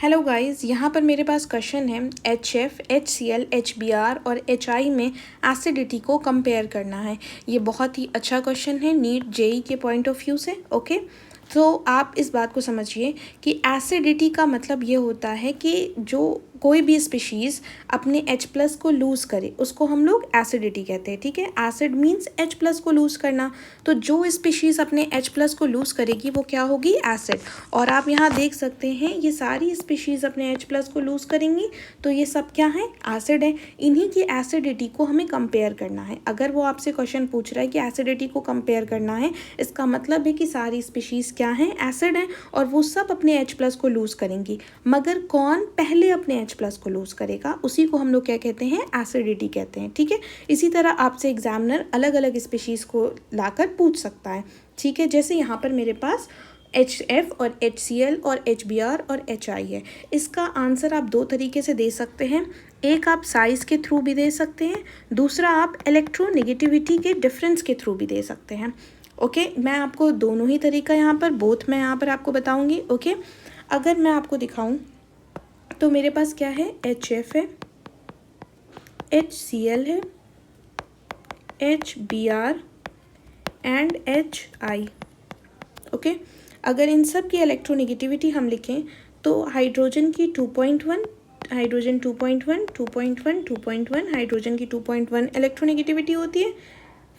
Hello guys, यहाँ पर मेरे पास क्वेश्चन है HF, HCl, HBr और HI में एसिडिटी को कंपेयर करना है। ये बहुत ही अच्छा क्वेश्चन है नीट जेई के पॉइंट ऑफ व्यू से। ओके, तो आप इस बात को समझिए कि एसिडिटी का मतलब ये होता है कि जो कोई भी स्पीशीज़ अपने H+ को लूज़ करे उसको हम लोग एसिडिटी कहते हैं। ठीक है, एसिड मीन्स H+ को लूज़ करना। तो जो स्पीशीज़ अपने H+ को लूज़ करेगी वो क्या होगी? एसिड। और आप यहाँ देख सकते हैं ये सारी स्पीशीज़ अपने H+ को लूज़ करेंगी, तो ये सब क्या है? एसिड है। इन्हीं की एसिडिटी को हमें कंपेयर करना है। अगर वो आपसे क्वेश्चन पूछ रहा है कि एसिडिटी को कंपेयर करना है, इसका मतलब है कि सारी स्पीशीज़ क्या हैं? एसिड हैं, और वो सब अपने H+ को लूज़ करेंगी। मगर कौन पहले अपने H+ को लूज़ करेगा, उसी को हम लोग क्या कहते हैं? एसिडिटी कहते हैं। ठीक है, इसी तरह आपसे एग्जामिनर अलग अलग स्पीशीज़ को लाकर पूछ सकता है। ठीक है, जैसे यहाँ पर मेरे पास HF और HCl और HBr और HI है। इसका आंसर आप दो तरीके से दे सकते हैं। एक आप साइज़ के थ्रू भी दे सकते हैं, दूसरा आप इलेक्ट्रोनेगेटिविटी के डिफरेंस के थ्रू भी दे सकते हैं। ओके, मैं आपको दोनों ही तरीका यहाँ पर मैं यहाँ पर आपको बताऊँगी। ओके, अगर मैं आपको दिखाऊँ तो मेरे पास क्या है? HF है, HCl है, HBr एंड HI। ओके, अगर इन सब की इलेक्ट्रोनेगेटिविटी हम लिखें तो हाइड्रोजन की 2.1, हाइड्रोजन 2.1, 2.1, 2.1, हाइड्रोजन की 2.1 इलेक्ट्रोनेगेटिविटी होती है।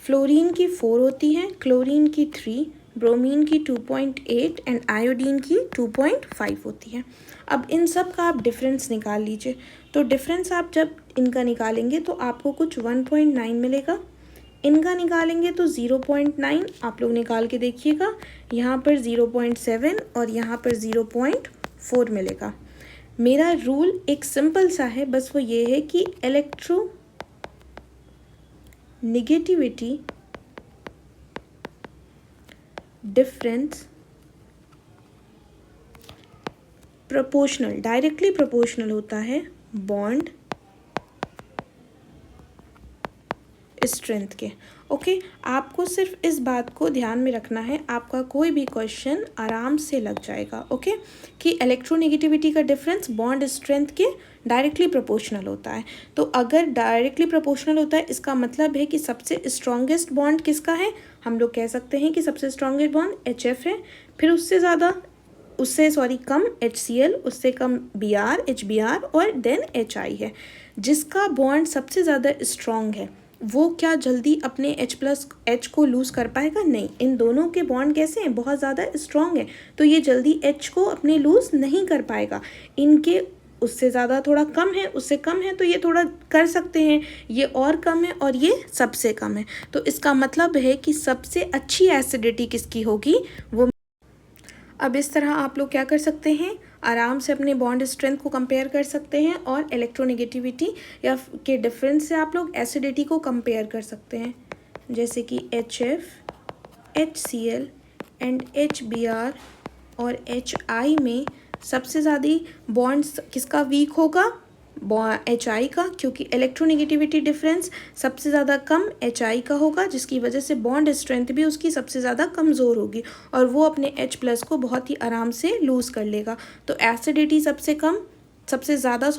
फ्लोरीन की 4 होती है, क्लोरीन की 3, ब्रोमीन की 2.8 एंड आयोडीन की 2.5 होती है। अब इन सब का आप डिफरेंस निकाल लीजिए। तो डिफरेंस आप जब इनका निकालेंगे तो आपको कुछ 1.9 मिलेगा। इनका निकालेंगे तो 0.9 आप लोग निकाल के देखिएगा। यहाँ पर 0.7 और यहाँ पर 0.4 मिलेगा। मेरा रूल एक सिंपल सा है, बस वो ये है कि electro negativity difference proportional, directly proportional होता है बॉन्ड स्ट्रेंथ के। ओके, आपको सिर्फ इस बात को ध्यान में रखना है, आपका कोई भी क्वेश्चन आराम से लग जाएगा। ओके, कि इलेक्ट्रोनेगेटिविटी का डिफरेंस बॉन्ड स्ट्रेंथ के डायरेक्टली प्रोपोर्शनल होता है। तो अगर डायरेक्टली प्रोपोर्शनल होता है, इसका मतलब है कि सबसे स्ट्रॉन्गेस्ट बॉन्ड किसका है? हम लोग कह सकते हैं कि सबसे स्ट्रॉन्गेस्ट बॉन्ड HF है, फिर उससे कम HCl, उससे कम Br, HBr और देन HI है। जिसका बॉन्ड सबसे ज़्यादा स्ट्रॉन्ग है वो क्या जल्दी अपने H+ को लूज़ कर पाएगा? नहीं। इन दोनों के बॉन्ड कैसे हैं? बहुत ज़्यादा स्ट्रॉन्ग है, तो ये जल्दी H को अपने लूज़ नहीं कर पाएगा। इनके उससे ज़्यादा थोड़ा कम है, उससे कम है, तो ये थोड़ा कर सकते हैं, ये और कम है और ये सबसे कम है। तो इसका मतलब है कि सबसे अच्छी एसिडिटी किसकी होगी? वो। अब इस तरह आप लोग क्या कर सकते हैं? आराम से अपने बॉन्ड स्ट्रेंथ को कंपेयर कर सकते हैं और इलेक्ट्रोनेगेटिविटी या के डिफरेंस से आप लोग एसिडिटी को कंपेयर कर सकते हैं। जैसे कि HF, HCl एंड HBr और HI में सबसे ज़्यादा बॉन्ड्स किसका वीक होगा? HI का, क्योंकि इलेक्ट्रोनेगेटिविटी डिफरेंस सबसे ज़्यादा कम HI का होगा, जिसकी वजह से बॉन्ड स्ट्रेंथ भी उसकी सबसे ज़्यादा कमज़ोर होगी और वो अपने H+ को बहुत ही आराम से लूज़ कर लेगा। तो एसिडिटी सबसे ज़्यादा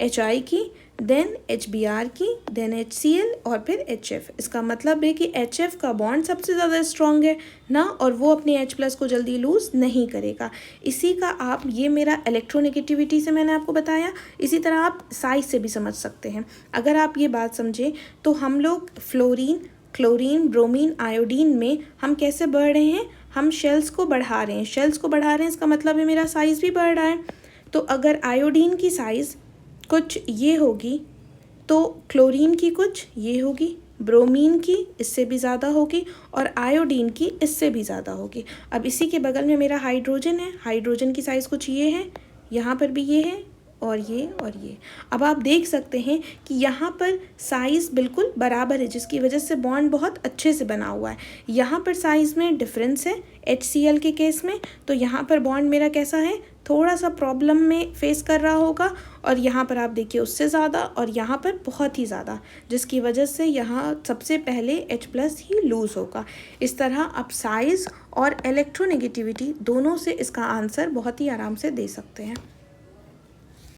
HI की, देन HBr की, देन HCl और फिर HF। इसका मतलब है कि HF का बॉन्ड सबसे ज़्यादा स्ट्रॉन्ग है ना, और वो अपने H+ को जल्दी लूज़ नहीं करेगा। इसी का आप, ये मेरा इलेक्ट्रोनेगेटिविटी से मैंने आपको बताया, इसी तरह आप साइज से भी समझ सकते हैं। अगर आप ये बात समझें तो हम लोग फ्लोरीन, क्लोरीन, ब्रोमीन, आयोडीन में हम कैसे बढ़ रहे हैं? हम शेल्स को बढ़ा रहे हैं। शेल्स को बढ़ा रहे हैं, इसका मतलब है मेरा साइज़ भी बढ़ रहा है। तो अगर आयोडीन की साइज़ कुछ ये होगी तो क्लोरीन की कुछ ये होगी, ब्रोमीन की इससे भी ज़्यादा होगी और आयोडीन की इससे भी ज़्यादा होगी। अब इसी के बगल में मेरा हाइड्रोजन है, हाइड्रोजन की साइज़ कुछ ये है, यहाँ पर भी ये है और ये और ये। अब आप देख सकते हैं कि यहाँ पर साइज़ बिल्कुल बराबर है, जिसकी वजह से बॉन्ड बहुत अच्छे से बना हुआ है। यहाँ पर साइज़ में डिफरेंस है HCl के केस में, तो यहाँ पर बॉन्ड मेरा कैसा है? थोड़ा सा प्रॉब्लम में फेस कर रहा होगा, और यहाँ पर आप देखिए उससे ज़्यादा और यहाँ पर बहुत ही ज़्यादा, जिसकी वजह से यहाँ सबसे पहले H+ ही लूज़ होगा। इस तरह आप साइज़ और इलेक्ट्रोनेगेटिविटी दोनों से इसका आंसर बहुत ही आराम से दे सकते हैं।